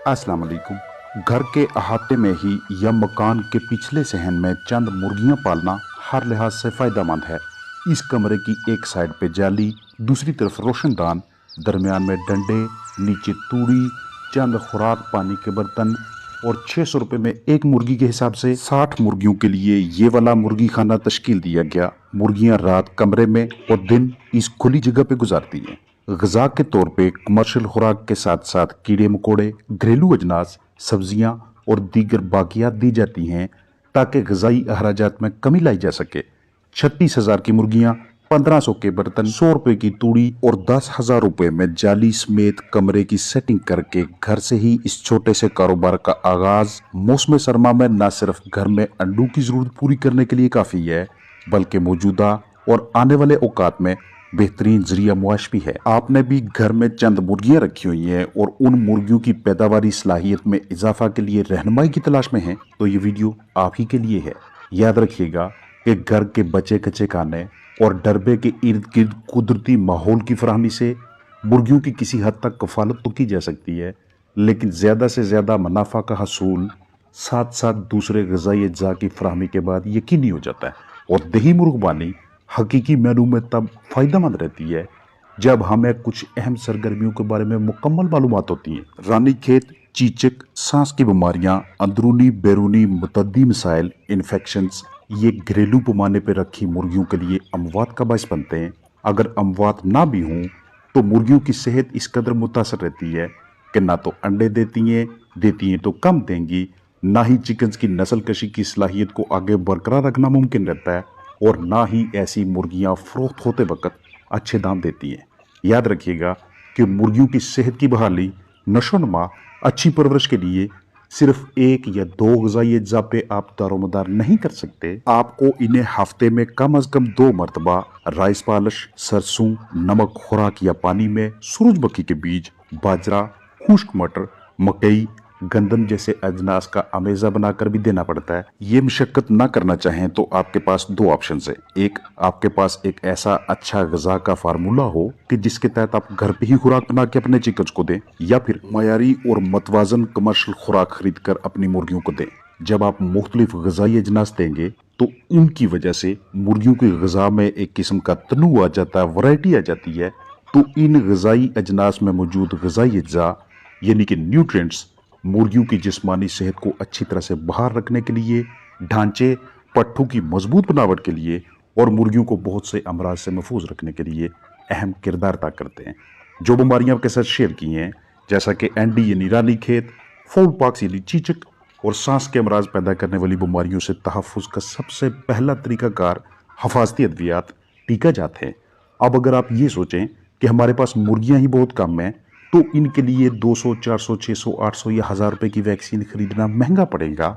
अस्सलाम वालेकुम। घर के अहाते में ही या मकान के पिछले सहन में चंद मुर्गियां पालना हर लिहाज से फायदेमंद है। इस कमरे की एक साइड पे जाली, दूसरी तरफ रोशनदान, दरमियान में डंडे, नीचे तूड़ी, चंद खुराक पानी के बर्तन और 600 रुपये में एक मुर्गी के हिसाब से 60 मुर्गियों के लिए ये वाला मुर्गी खाना तश्कील दिया गया। मुर्गियां रात कमरे में और दिन इस खुली जगह पे गुजारती हैं। ग़िज़ा के तौर पे कमर्शियल खुराक के साथ साथ कीड़े मकोड़े, घरेलू अजनास, सब्जियां और दीगर बाकियात दी जाती हैं ताकि ग़िज़ाई अखराजात में कमी लाई जा सके। 36,000 की मुर्गियां, 1500 के बर्तन, 100 रुपये की तूड़ी और 10,000 रुपये में जाली समेत कमरे की सेटिंग करके घर से ही इस छोटे से कारोबार का आगाज मौसम सरमा में न सिर्फ घर में अंडों की जरूरत पूरी करने के लिए काफ़ी है, बल्कि मौजूदा और आने वाले औकात में बेहतरीन जरिया मुआश भी है। आपने भी घर में चंद मुर्गियां रखी हुई हैं और उन मुर्गियों की पैदावारी सलाहियत में इजाफा के लिए रहनुमाई की तलाश में हैं, तो ये वीडियो आप ही के लिए है। याद रखिएगा कि घर के बचे कच्चे खाने और डरबे के इर्द गिर्द कुदरती माहौल की फराहमी से मुर्गियों की किसी हद तक कफालत तो की जा सकती है, लेकिन ज़्यादा से ज़्यादा मुनाफा का हसूल साथ साथ दूसरे ग़िज़ाई अज्जा की फराहमी के बाद यकीनी हो जाता है। और दही मुर्गबानी हकीकी मैनू में तब फ़ायदेमंद रहती है जब हमें कुछ अहम सरगर्मियों के बारे में मुकम्मल मालूमात होती हैं। रानीखेत, चीचक, सांस की बीमारियां, अंदरूनी बैरूनी मुतद्दी मसाइल, इन्फेक्शंस, ये घरेलू पैमाने पर रखी मुर्गियों के लिए अमवात का बायस बनते हैं। अगर अमवात ना भी हों तो मुर्गियों की सेहत इस कदर मुतासर रहती है कि ना तो अंडे देती हैं तो कम देंगी, ना ही चिकन्स की नस्ल कशी की सलाहियत को आगे बरकरार रखना मुमकिन रहता है, और ना ही ऐसी मुर्गियां फरोख्त होते वक्त अच्छे दाम देती हैं। याद रखिएगा कि मुर्गियों की सेहत की बहाली, नशोनुमा, अच्छी परवरिश के लिए सिर्फ एक या दो ग़िज़ाई अज्जा पे आप दारोमदार नहीं कर सकते। आपको इन्हें हफ्ते में कम अज कम 2 मरतबा राइस पालिश, सरसों, नमक खुराक या पानी में सूरजमुखी के बीज, बाजरा, खुश्क मटर, मकई, गंदम जैसे अजनास का अमेजा बनाकर भी देना पड़ता है। ये मशक्कत ना करना चाहें तो आपके पास 2 ऑप्शन है। एक, आपके पास एक ऐसा अच्छा ग़िज़ा का फार्मूला हो कि जिसके तहत आप घर पे ही खुराक बना के अपने चिकन्स को दें, या फिर मयारी और मतवाजन कमर्शियल खुराक खरीद कर अपनी मुर्गियों को दें। जब आप मुख्तलिफ ग़िज़ाई अजनास देंगे तो इनकी वजह से मुर्गियों की ग़िज़ा में एक किस्म का तनू आ जाता है, वैरायटी आ जाती है। तो इन ग़िज़ाई अजनास में मौजूद ग़िज़ाई अज्जा यानी कि न्यूट्रिएंट्स मुर्गियों की जिस्मानी सेहत को अच्छी तरह से बाहर रखने के लिए, ढांचे पट्ठों की मजबूत बनावट के लिए और मुर्गियों को बहुत से अमराज से महफूज रखने के लिए अहम किरदार अदा करते हैं। जो बीमारियां आपके साथ शेयर की हैं, जैसा कि एंडी यानी रानीखेत, फाउल पॉक्स यानी चीचक और सांस के अमराज पैदा करने वाली बीमारियों से तहफ़्फ़ुज़ का सबसे पहला तरीकाकार हफाजती अद्वियात टीका जात है। अब अगर आप ये सोचें कि हमारे पास मुर्गियां ही बहुत कम हैं, तो इनके लिए 200, 400, 600, 800 या 1000 रुपए की वैक्सीन खरीदना महंगा पड़ेगा।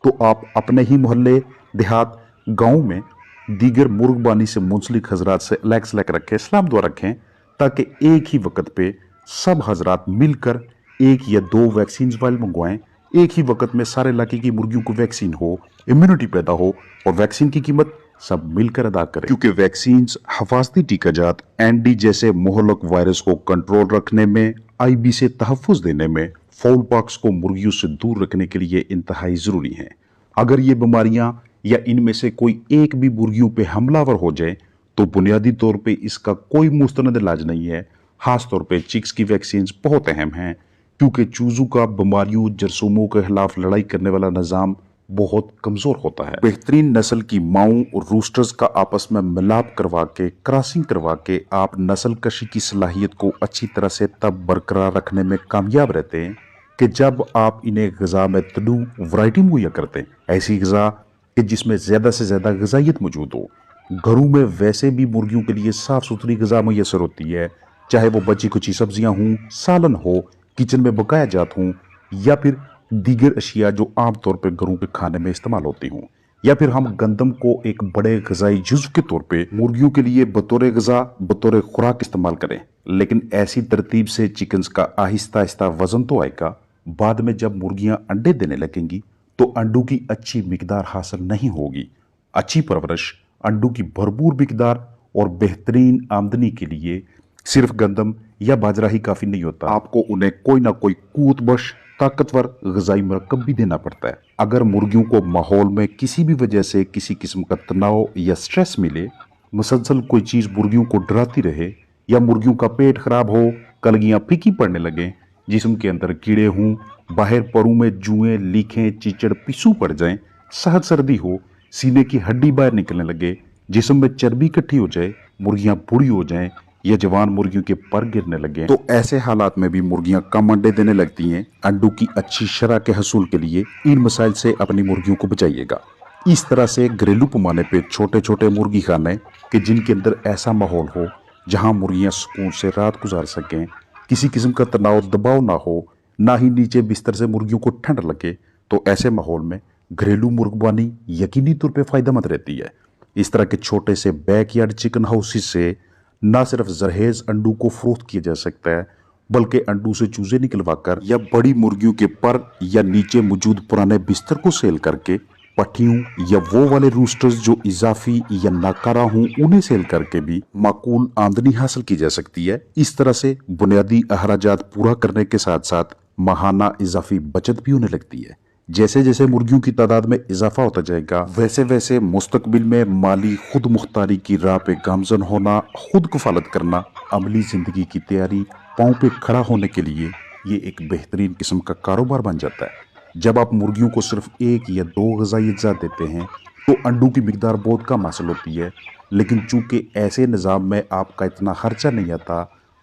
तो आप अपने ही मोहल्ले, देहात, गांव में दीगर मुर्गबानी से मुंसलिक हजरात से अलग सलग रखें, सलाम दुआ रखें, ताकि एक ही वक्त पे सब हजरात मिलकर 1 या 2 वैक्सीन वाइल मंगवाएं। एक ही वक्त में सारे इलाके की मुर्गियों को वैक्सीन हो, इम्यूनिटी पैदा हो और वैक्सीन की कीमत सब मिलकर अदा करें। क्योंकि वैक्सीन हफाजती टीकाजात एंडी जैसे मोहलक वायरस को कंट्रोल रखने में, आईबी से तहफ़्फ़ुज़ देने में, फाउल पॉक्स को मुर्गियों से दूर रखने के लिए इंतहाई ज़रूरी हैं। अगर ये बीमारियां या इनमें से कोई एक भी मुर्गियों पे हमलावर हो जाए तो बुनियादी तौर पे इसका कोई मुस्तनद इलाज नहीं है। खास तौर पे चिक्स की वैक्सीन बहुत अहम हैं, क्योंकि चूजों का बीमारियों जरसूमों के खिलाफ लड़ाई करने वाला निज़ाम बहुत कमज़ोर होता है। बेहतरीन नस्ल की माओं और रूस्टर्स का आपस में मिलाप करवा के, क्रॉसिंग करवा के आप नस्ल कशी की सलाहियत को अच्छी तरह से तब बरकरार रखने में कामयाब रहते हैं कि जब आप इन्हें ग़िज़ा में तनू वैरायटी मुहैया करते हैं। ऐसी ग़िज़ा कि जिसमें ज़्यादा से ज़्यादा ग़िज़ाइयत मौजूद हो। घरों में वैसे भी मुर्गियों के लिए साफ़ सुथरी ग़िज़ा मैसर होती है, चाहे वो बची कुची सब्जियाँ हों, सालन हो, किचन में बकाया जात हों, या फिर दीगर अशिया जो आमतौर पर घरों के खाने में इस्तेमाल होती हूँ, या फिर हम गंदम को एक बड़े ग़िज़ाई जुज़्व के तौर पे मुर्गियों के लिए बतौर ग़िज़ा, बतौर खुराक इस्तेमाल करें। लेकिन ऐसी तरतीब से चिकन्स का आहिस्ता आहिस्ता वज़न तो आएगा। बाद में जब मुर्गियां अंडे देने लगेंगी तो अंडों की अच्छी मिकदार हासिल नहीं होगी। अच्छी परवरिश, अंडों की भरपूर मिकदार और बेहतरीन आमदनी के लिए सिर्फ गंदम या बाजरा ही काफ़ी नहीं होता। आपको उन्हें कोई ना कोई कूत बख्श ताकतवर ग़िज़ाई मरकब भी देना पड़ता है। अगर मुर्गियों को माहौल में किसी भी वजह से किसी किस्म का तनाव या स्ट्रेस मिले, मुसलसल कोई चीज़ मुर्गियों को डराती रहे, या मुर्गियों का पेट खराब हो, कलगियाँ फीकी पड़ने लगें, जिस्म के अंदर कीड़े हों, बाहर परों में जुएं, लीखें, चीचड़, पिस्सू पड़ जाएं, सहज सर्दी हो, सीने की हड्डी बाहर निकलने लगे, जिस्म में चर्बी इकट्ठी हो जाए, मुर्गियां बूढ़ी हो जाएं या जवान मुर्गियों के पर गिरने लगे, तो ऐसे हालात में भी मुर्गियां कम अंडे देने लगती हैं। अंडों की अच्छी शरह के हसूल के लिए इन मसाइल से अपनी मुर्गियों को बचाइएगा। इस तरह से घरेलू पैमाने पे छोटे छोटे मुर्गी खाने कि जिनके अंदर ऐसा माहौल हो जहां मुर्गियां सुकून से रात गुजार सकें, किसी किस्म का तनाव दबाव ना हो, ना ही नीचे बिस्तर से मुर्गियों को ठंड लगे, तो ऐसे माहौल में घरेलू मुर्गबानी यकीनी तौर पर फायदेमंद रहती है। इस तरह के छोटे से बैकयार्ड चिकन हाउसेस से न सिर्फ जरहेज अंडों को फरोख्त किया जा सकता है, बल्कि अंडों से चूजे निकलवाकर या बड़ी मुर्गियों के पर या नीचे मौजूद पुराने बिस्तर को सेल करके पट्टियों या वो वाले रूस्टर्स जो इजाफी या नाकारा हों उन्हें सेल करके भी माकूल आमदनी हासिल की जा सकती है। इस तरह से बुनियादी अखराजात पूरा करने के साथ साथ माहाना इजाफी बचत भी होने लगती है। जैसे जैसे मुर्गियों की तादाद में इजाफा होता जाएगा, वैसे वैसे मुस्तकबिल में माली खुद मुख्तारी की राह पे गामजन होना, खुद कफालत करना, अमली जिंदगी की तैयारी, पाँव पे खड़ा होने के लिए ये एक बेहतरीन किस्म का कारोबार बन जाता है। जब आप मुर्गियों को सिर्फ 1 या 2 ग़िज़ाई अज्जा देते हैं तो अंडों की मिकदार बहुत कम हासिल होती है, लेकिन चूंकि ऐसे निज़ाम में आपका इतना खर्चा नहीं आता,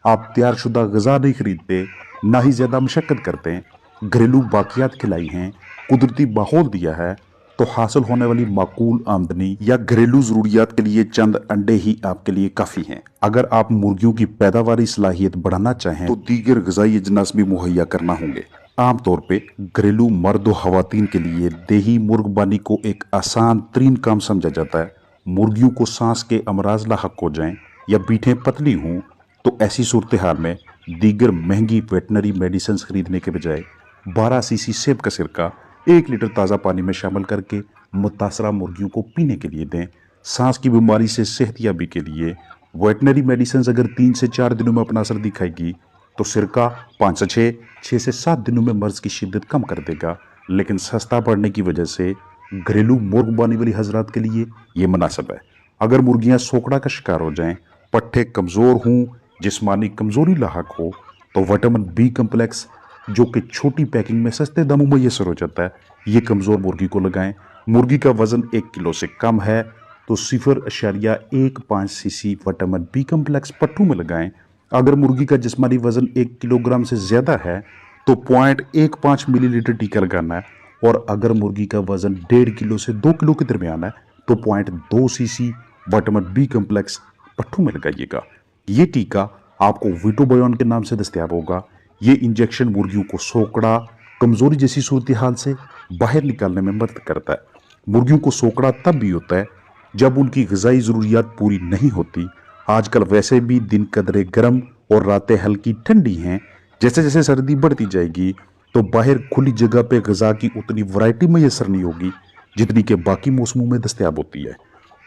आप तैयारशुदा ग़िज़ा नहीं खरीदते, ना ही ज़्यादा मशक्क़त करते हैं, घरेलू बाकियात खिलाई हैं, कुदरती माहौल दिया है, तो हासिल होने वाली माकूल आमदनी या घरेलू ज़रूरियात के लिए चंद अंडे ही आपके लिए काफ़ी हैं। अगर आप मुर्गियों की पैदावारी सलाहियत बढ़ाना चाहें तो दीगर ग़िज़ाई अजनास भी मुहैया करना होंगे। आमतौर पे घरेलू मर्द व ख़वातीन के लिए देही मुर्गबानी को एक आसान तरीन काम समझा जाता है। मुर्गियों को सांस के अमराज लाहक हो जाएं या बीठें पतली हों, तो ऐसी सूरत हाल में दीगर महंगी वेटनरी मेडिसिन खरीदने के बजाय 12 सीसी सेब का सिरका 1 लीटर ताज़ा पानी में शामिल करके मुतासरा मुर्गियों को पीने के लिए दें। सांस की बीमारी से सेहतियाबी के लिए वेटनरी मेडिसिन अगर 3 से 4 दिनों में अपना असर दिखाएगी, तो सिरका 5 से 6 से 7 दिनों में मर्ज की शिद्दत कम कर देगा। लेकिन सस्ता पड़ने की वजह से घरेलू मुर्गबानी वाली हजरात के लिए ये मुनासिब है। अगर मुर्गियां सोकड़ा का शिकार हो जाएं, पट्ठे कमज़ोर हों, जिस्मानी कमज़ोरी लाहक हो, तो विटामिन बी कम्प्लेक्स जो कि छोटी पैकिंग में सस्ते दामों में मैसर हो जाता है, ये कमज़ोर मुर्गी को लगाएं। मुर्गी का वज़न 1 किलो से कम है तो 0.15 सीसी विटामिन बी कम्प्लेक्स पट्टू में लगाएं। अगर मुर्गी का जिस्मानी वज़न 1 किलोग्राम से ज़्यादा है तो 0.15 मिलीलीटर टीका लगाना है, और अगर मुर्गी का वज़न 1.5 किलो से 2 किलो के दरमियान है तो 0.2 सीसी विटामिन बी कम्प्लेक्स पट्टू में लगाइएगा। ये टीका आपको विटोबायोन के नाम से दस्तयाब होगा। ये इंजेक्शन मुर्गियों को सोकड़ा, कमज़ोरी जैसी सूरत हाल से बाहर निकालने में मदद करता है। मुर्गियों को सोकड़ा तब भी होता है जब उनकी ग़िज़ाई ज़रूरियात पूरी नहीं होती। आजकल वैसे भी दिन कदरे गर्म और रातें हल्की ठंडी हैं। जैसे जैसे सर्दी बढ़ती जाएगी तो बाहर खुली जगह पे ग़िज़ा की उतनी वैरायटी मैसर नहीं होगी जितनी कि बाकी मौसमों में दस्तयाब होती है।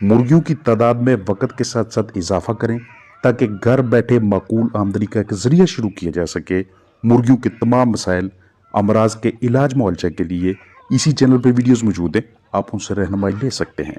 मुर्गियों की तादाद में वक़्त के साथ साथ इजाफा करें ताकि घर बैठे माकूल आमदनी का एक ज़रिया शुरू किया जा सके। मुर्गियों के तमाम मसाइल, अमराज के इलाज मुआवजा के लिए इसी चैनल पर वीडियोज़ मौजूद हैं, आप उनसे रहनुमाई ले सकते हैं।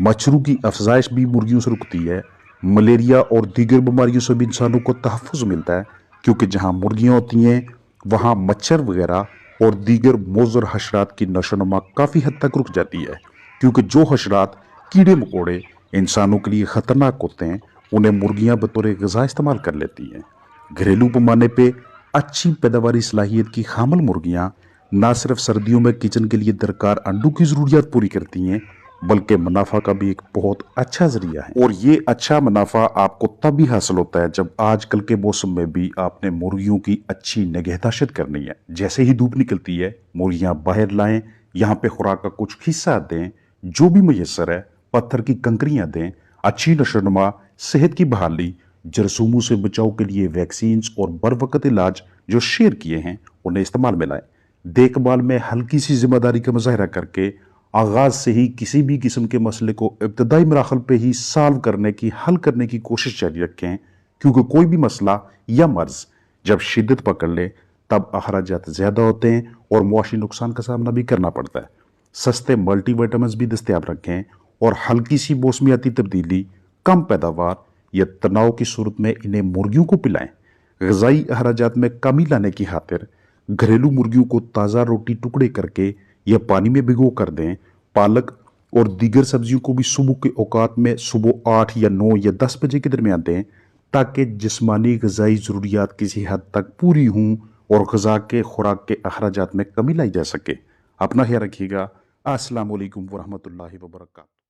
मच्छरों की अफजाइश भी मुर्गियों से रुकती है। मलेरिया और दीगर बीमारियों से भी इंसानों को तहफ़्फ़ुज़ मिलता है, क्योंकि जहाँ मुर्गियाँ होती हैं वहाँ मच्छर वगैरह और दीगर मोज़र हशरात की नशोनुमा काफ़ी हद तक रुक जाती है। क्योंकि जो हशरात कीड़े मकोड़े इंसानों के लिए ख़तरनाक होते हैं, उन्हें मुर्गियाँ बतौर ग़िज़ा इस्तेमाल कर लेती हैं। घरेलू पैमाने पे अच्छी पैदावारी सलाहियत की खामल मुर्गियाँ न सिर्फ सर्दियों में किचन के लिए दरकार अंडों की ज़रूरियात पूरी करती हैं, बल्कि मुनाफा का भी एक बहुत अच्छा ज़रिया है। और ये अच्छा मुनाफा आपको तब भी हासिल होता है जब आजकल के मौसम में भी आपने मुर्गियों की अच्छी निगहदाश्त करनी है। जैसे ही धूप निकलती है, मुर्गियाँ बाहर लाएं, यहाँ पे खुराक का कुछ हिस्सा दें, जो भी मैसर है, पत्थर की कंकरियाँ दें, अच्छी नशोनुमा, सेहत की बहाली, जरासीमों से बचाव के लिए वैक्सीन्स और बर वक़्त इलाज जो शेयर किए हैं उन्हें इस्तेमाल में लाएं। देखभाल में हल्की सी जिम्मेदारी का मुजाहरा करके आगाज़ से ही किसी भी किस्म के मसले को इब्तदाई मराहल पे ही हल करने की कोशिश जारी रखें, क्योंकि कोई भी मसला या मर्ज़ जब शिद्दत पकड़ ले तब अखराजात ज़्यादा होते हैं और मुआशी नुकसान का सामना भी करना पड़ता है। सस्ते मल्टीविटामिन्स भी दस्तयाब रखें और हल्की सी मौसमियाती तब्दीली, कम पैदावार या तनाव की सूरत में इन्हें मुर्गियों को पिलाएं। ग़िज़ाई अखराजात में कमी लाने की खातिर घरेलू मुर्गियों को ताज़ा रोटी टुकड़े करके या पानी में भिगो कर दें। पालक और दीगर सब्जियों को भी सुबह के औकात में सुबह 8 या 9 या 10 बजे के दरमियान दें, ताकि जिस्मानी ग़िज़ाई ज़रूरियात किसी हद तक पूरी हों और ग़िज़ा के खुराक के अखराजात में कमी लाई जा सके। अपना ख्याल रखिएगा। अस्सलाम वालेकुम वरहमतुल्लाहि वबरकातुहू।